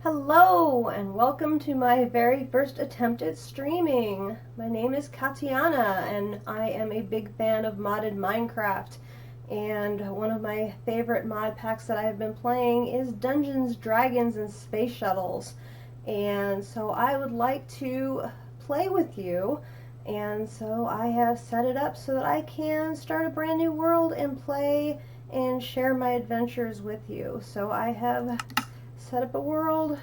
Hello and welcome to my very first attempt at streaming. My name is Katiana and I am a big fan of modded Minecraft, and one of my favorite mod packs that I have been playing is Dungeons, Dragons, and Space Shuttles. And so I would like to play with you, and so I have set it up so that I can start a brand new world and play and share my adventures with you. So I have set up a world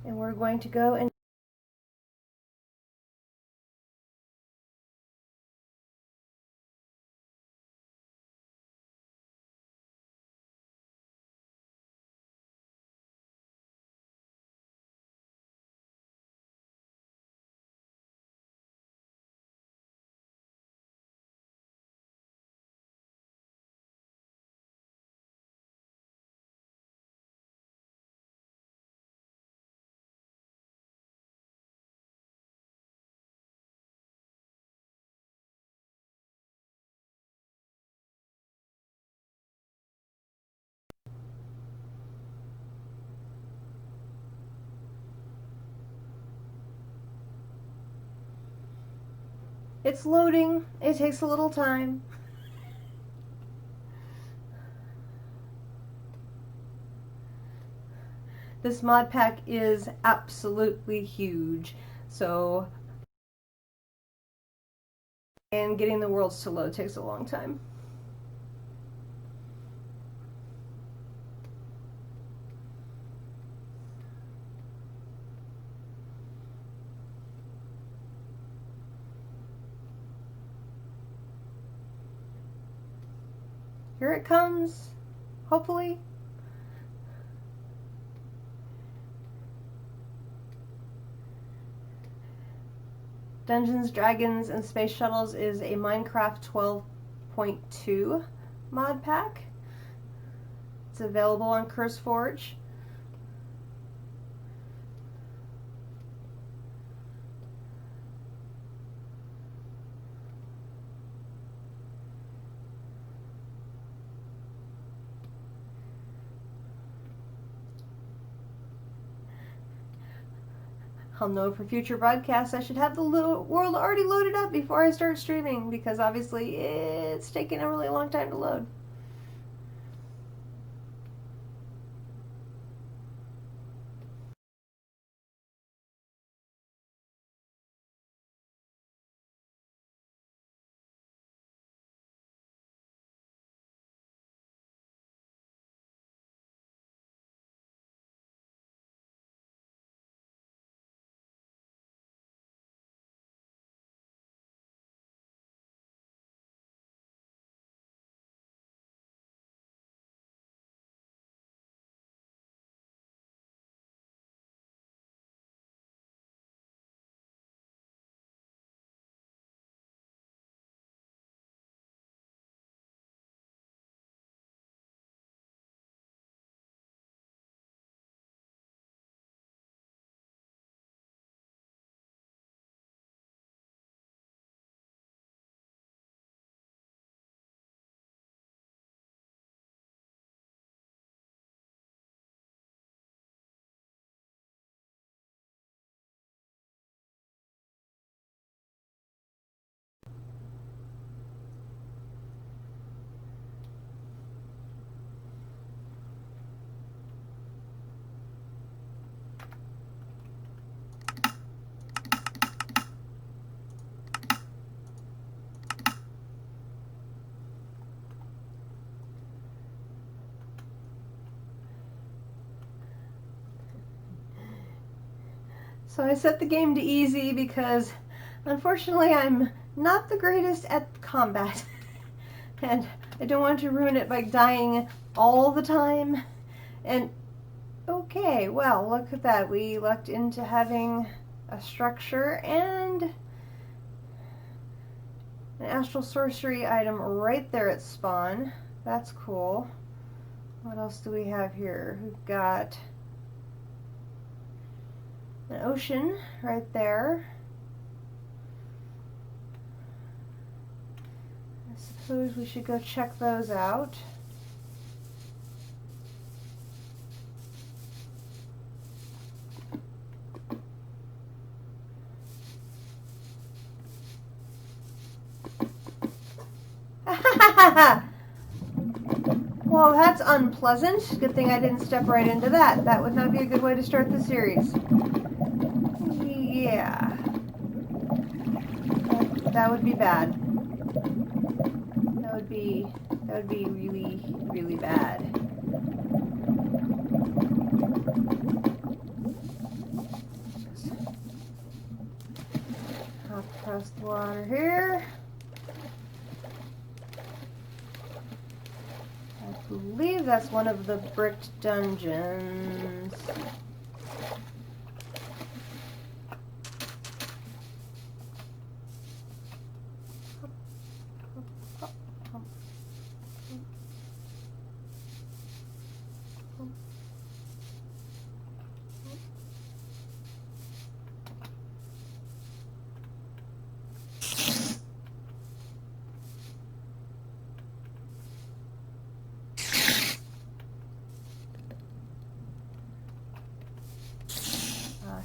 and we're going to go and it's loading. It takes a little time. This mod pack is absolutely huge, so and getting the worlds to load takes a long time. Here it comes, hopefully. Dungeons, Dragons, and Space Shuttles is a Minecraft 12.2 mod pack. It's available on CurseForge. I'll know for future broadcasts I should have the world already loaded up before I start streaming, because obviously it's taking a really long time to load. So I set the game to easy because unfortunately I'm not the greatest at combat. And I don't want to ruin it by dying all the time. And okay, well, look at that. We lucked into having a structure and an astral sorcery item right there at spawn. That's cool. What else do we have here? We've got an ocean right there. I suppose we should go check those out. Well, that's unpleasant. Good thing I didn't step right into that. That would not be a good way to start the series. Yeah. That would be bad. That would be really, really bad. Hop across the water here. I believe that's one of the bricked dungeons.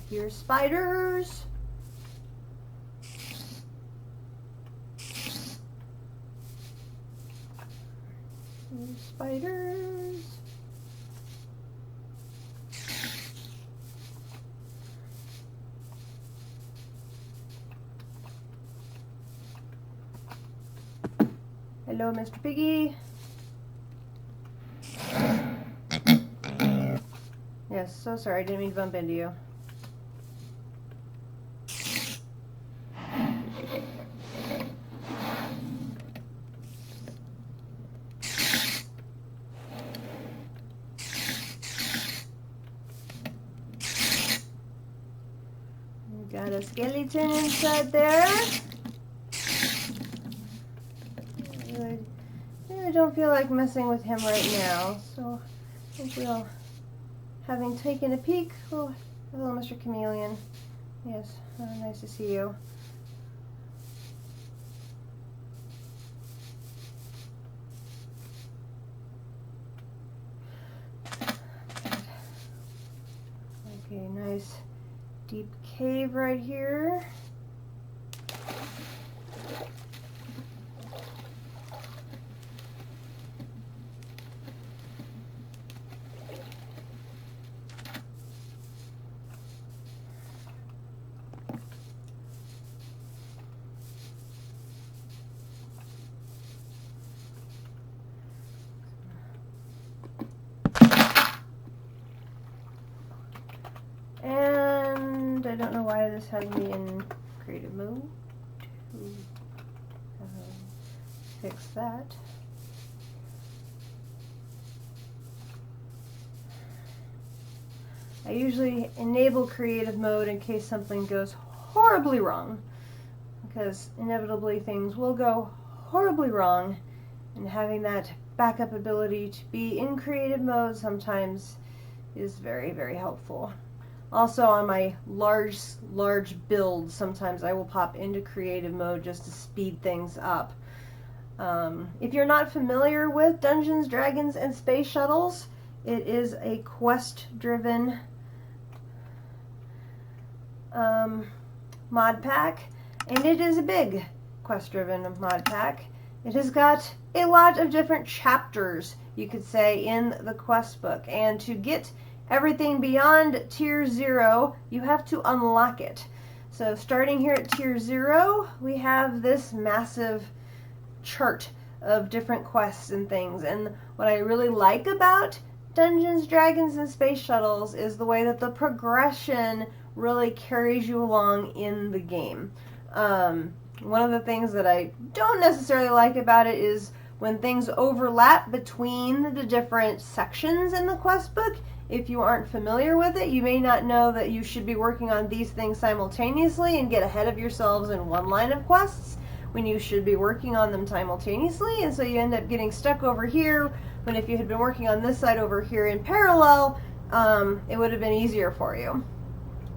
Here's spiders. Here's spiders. Hello, Mr. Piggy. Yes, so sorry, I didn't mean to bump into you. Got a skeleton inside there. I don't feel like messing with him right now, so I think we'll, having taken a peek, oh, hello Mr. Chameleon. Yes, nice to see you. Okay, nice deep cave right here. And I don't know why this has me in creative mode to fix that. I usually enable creative mode in case something goes horribly wrong, because inevitably things will go horribly wrong, and having that backup ability to be in creative mode sometimes is very, very helpful. Also on my large builds, sometimes I will pop into creative mode just to speed things up. If you're not familiar with Dungeons, Dragons, and Space Shuttles, it is a quest-driven mod pack, and it is a big quest-driven mod pack. It has got a lot of different chapters, you could say, in the quest book, and to get everything beyond tier 0, you have to unlock it. So starting here at tier 0, we have this massive chart of different quests and things, and what I really like about Dungeons, Dragons, and Space Shuttles is the way that the progression really carries you along in the game. One of the things that I don't necessarily like about it is when things overlap between the different sections in the quest book. If you aren't familiar with it, you may not know that you should be working on these things simultaneously and get ahead of yourselves in one line of quests when you should be working on them simultaneously, and so you end up getting stuck over here when if you had been working on this side over here in parallel, it would have been easier for you.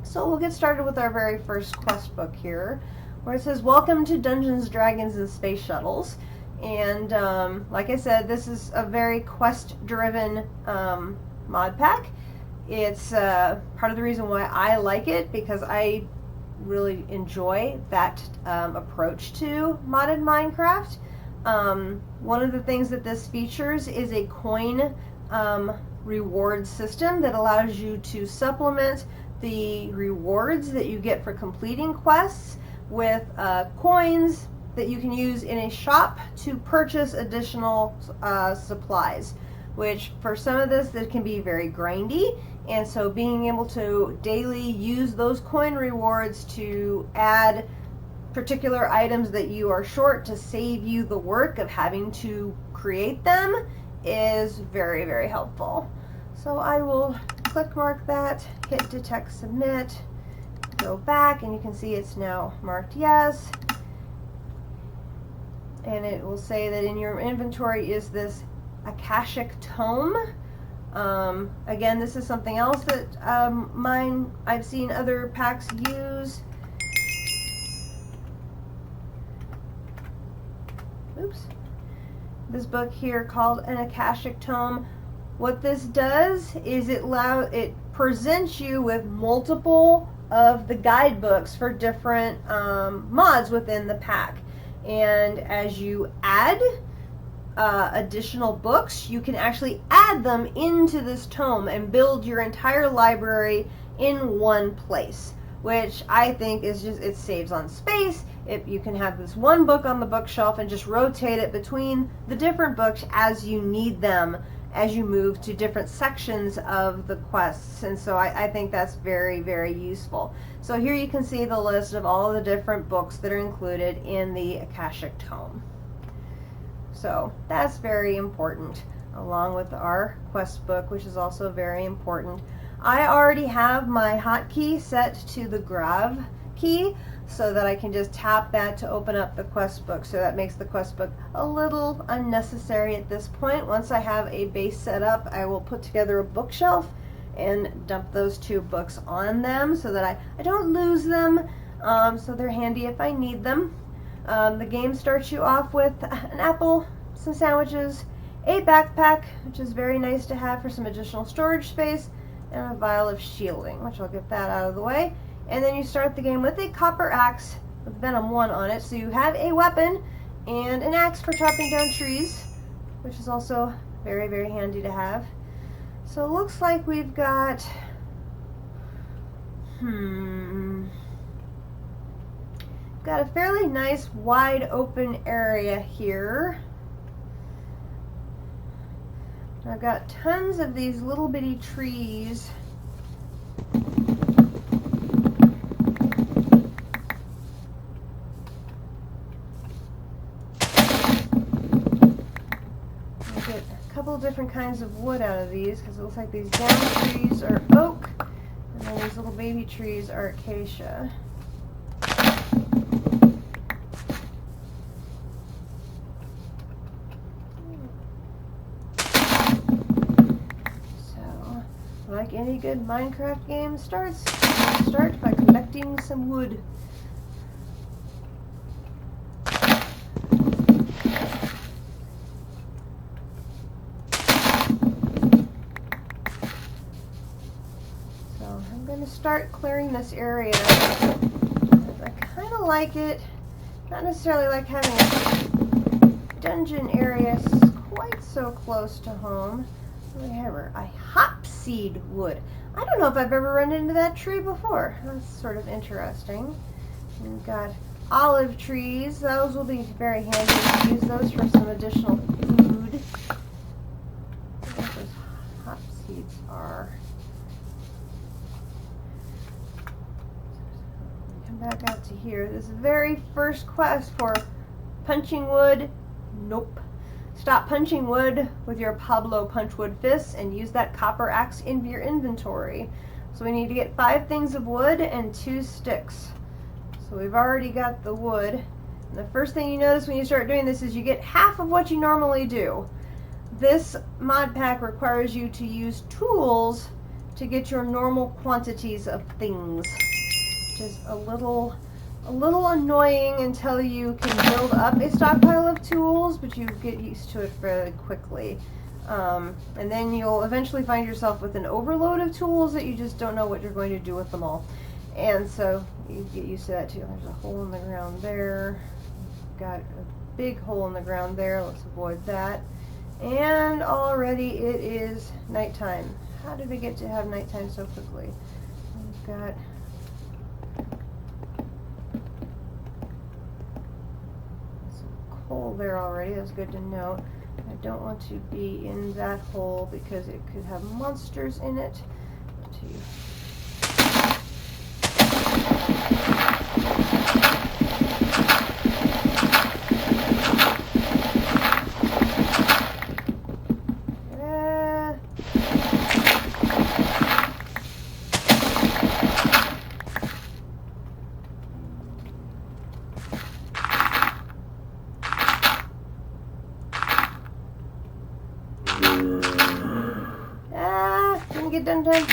So we'll get started with our very first quest book here, where it says, "Welcome to Dungeons, Dragons, and Space Shuttles." And like I said, this is a very quest-driven mod pack. It's part of the reason why I like it, because I really enjoy that approach to modded Minecraft. One of the things that this features is a coin reward system that allows you to supplement the rewards that you get for completing quests with coins that you can use in a shop to purchase additional supplies, which for some of this that can be very grindy, and so being able to daily use those coin rewards to add particular items that you are short to save you the work of having to create them is very, very helpful. So I will click mark that, hit detect submit, go back, and you can see it's now marked yes. And it will say that in your inventory is this Akashic Tome. Again, this is something else that I've seen other packs use. Oops. This book here called an Akashic Tome. What this does is it presents you with multiple of the guidebooks for different mods within the pack. And as you add additional books, you can actually add them into this tome and build your entire library in one place, which I think is just, it saves on space. If you can have this one book on the bookshelf and just rotate it between the different books as you need them, as you move to different sections of the quests. And so I think that's very, very useful. So here you can see the list of all the different books that are included in the Akashic Tome. So that's very important, along with our quest book, which is also very important. I already have my hotkey set to the Grav key so that I can just tap that to open up the quest book. So that makes the quest book a little unnecessary at this point. Once I have a base set up, I will put together a bookshelf and dump those two books on them so that I don't lose them, so they're handy if I need them. The game starts you off with an apple, some sandwiches, a backpack, which is very nice to have for some additional storage space, and a vial of shielding, which I'll get that out of the way. And then you start the game with a copper axe with Venom 1 on it, so you have a weapon and an axe for chopping down trees, which is also very, very handy to have. So it looks like we've got, got a fairly nice wide open area here. I've got tons of these little bitty trees. I'll get a couple of different kinds of wood out of these because it looks like these down trees are oak and then these little baby trees are acacia. Like any good Minecraft game starts, start by collecting some wood. So I'm going to start clearing this area. I kind of like it, not necessarily like having a dungeon area quite so close to home. Whatever, a hopseed wood. I don't know if I've ever run into that tree before. That's sort of interesting. We've got olive trees. Those will be very handy to use those for some additional food. I don't know what those hop seeds are. Come back out to here. This very first quest for punching wood. Nope. Stop punching wood with your Pablo Punchwood fists and use that copper axe in your inventory. So we need to get 5 things of wood and 2 sticks. So we've already got the wood. And the first thing you notice when you start doing this is you get half of what you normally do. This mod pack requires you to use tools to get your normal quantities of things. Which is a little annoying until you can build up a stockpile of tools, but you get used to it fairly quickly. And then you'll eventually find yourself with an overload of tools that you just don't know what you're going to do with them all. And so you get used to that too. There's a hole in the ground there. Got a big hole in the ground there. Let's avoid that. And already it is nighttime. How did we get to have nighttime so quickly? We've got some coal there already. That's good to know. I don't want to be in that hole because it could have monsters in it. Didn't get done time.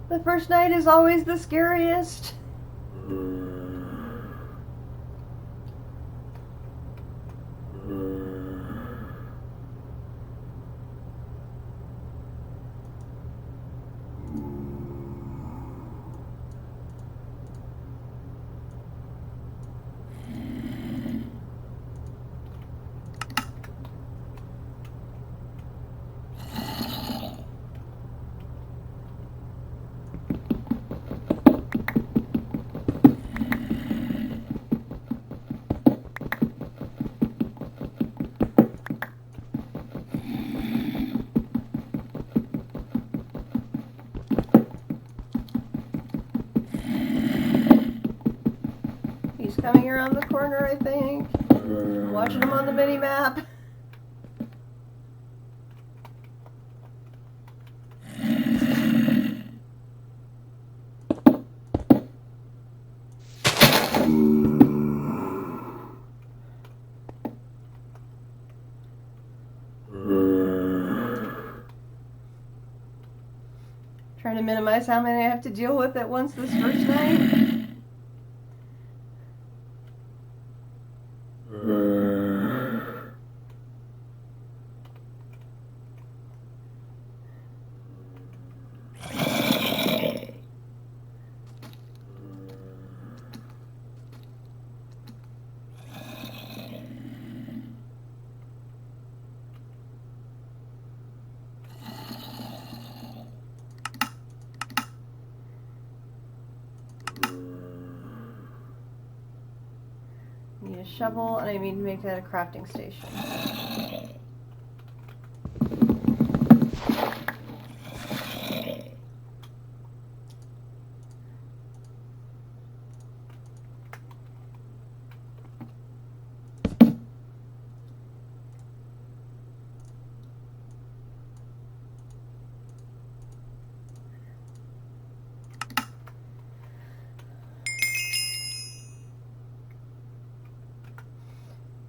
The first night is always the scariest. He's coming around the corner, I think. I'm watching him on the mini map. Trying to minimize how many I have to deal with at once this first night. Need a shovel, and I need to make that a crafting station.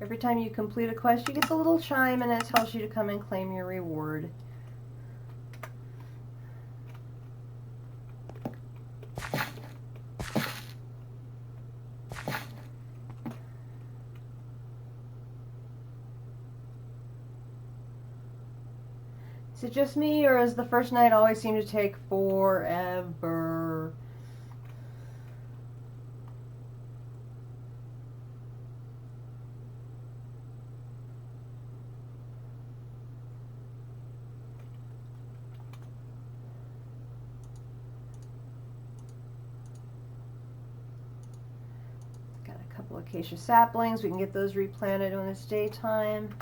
Every time you complete a quest, you get the little chime and it tells you to come and claim your reward. Is it just me, or does the first night always seem to take forever? Got a couple of acacia saplings. We can get those replanted when it's daytime.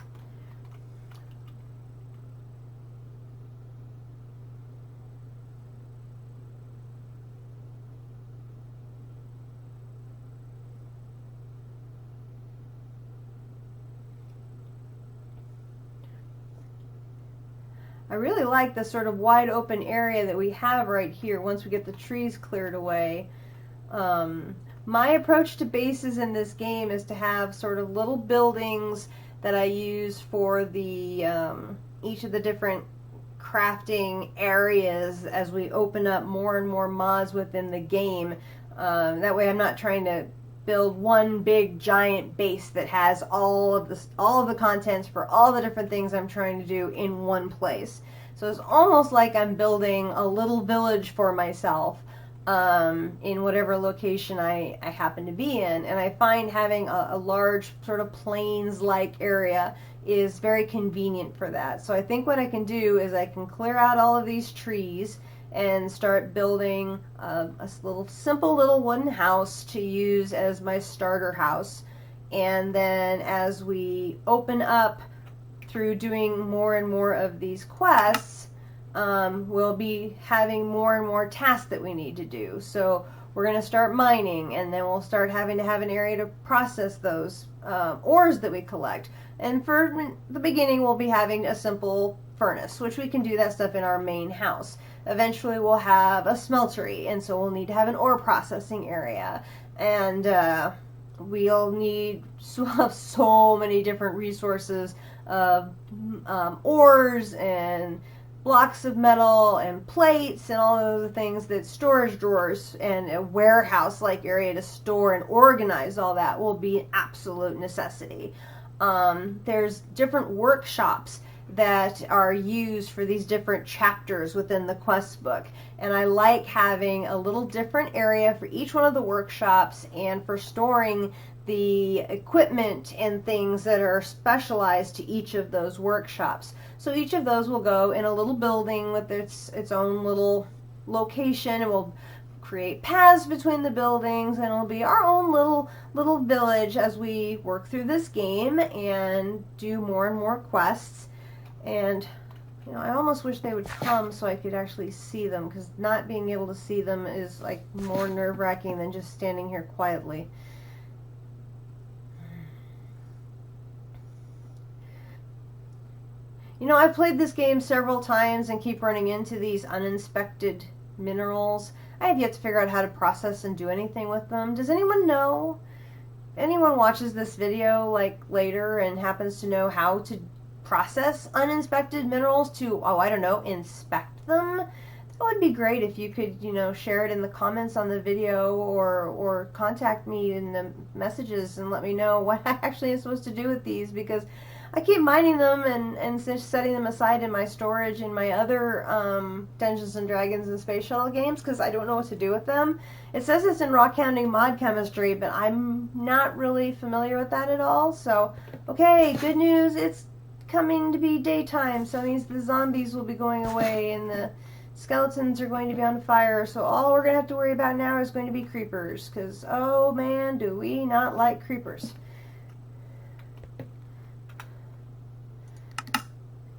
I really like the sort of wide open area that we have right here once we get the trees cleared away. My approach to bases in this game is to have sort of little buildings that I use for the each of the different crafting areas as we open up more and more mods within the game. That way I'm not trying to build one big giant base that has all of the contents for all the different things I'm trying to do in one place. So it's almost like I'm building a little village for myself in whatever location I happen to be in. And I find having a large sort of plains-like area is very convenient for that. So I think what I can do is I can clear out all of these trees and start building a simple little wooden house to use as my starter house. And then as we open up through doing more and more of these quests, we'll be having more and more tasks that we need to do. So we're going to start mining, and then we'll start having to have an area to process those ores that we collect. And for the beginning, we'll be having a simple furnace, which we can do that stuff in our main house. Eventually, we'll have a smeltery, and so we'll need to have an ore processing area. And we'll have so many different resources of ores and blocks of metal and plates and all of the things that storage drawers and a warehouse-like area to store and organize all that will be an absolute necessity. There's different workshops that are used for these different chapters within the quest book, and I like having a little different area for each one of the workshops and for storing the equipment and things that are specialized to each of those workshops. So each of those will go in a little building with its own little location, and we'll create paths between the buildings, and it'll be our own little village as we work through this game and do more and more quests. And you know, I almost wish they would come so I could actually see them, because not being able to see them is like more nerve-wracking than just standing here quietly. You know, I've played this game several times and keep running into these uninspected minerals. I have yet to figure out how to process and do anything with them. Does anyone know? Anyone watches this video like later and happens to know how to process uninspected minerals to, oh, I don't know, inspect them? That would be great if you could, you know, share it in the comments on the video or contact me in the messages and let me know what I actually am supposed to do with these, because I keep mining them and setting them aside in my storage in my other Dungeons & Dragons and Space Shuttle games, because I don't know what to do with them. It says it's in rock hounding mod chemistry, but I'm not really familiar with that at all. So, okay, good news, it's coming to be daytime, so that means the zombies will be going away and the skeletons are going to be on fire. So all we're going to have to worry about now is going to be creepers, because, oh man, do we not like creepers.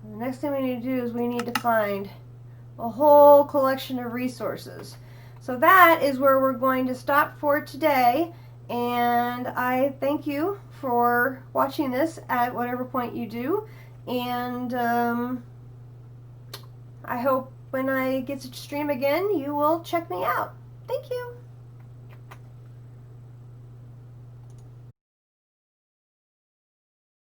The next thing we need to do is we need to find a whole collection of resources. So that is where we're going to stop for today, and I thank you for watching this at whatever point you do, and I hope when I get to stream again you will check me out. Thank you.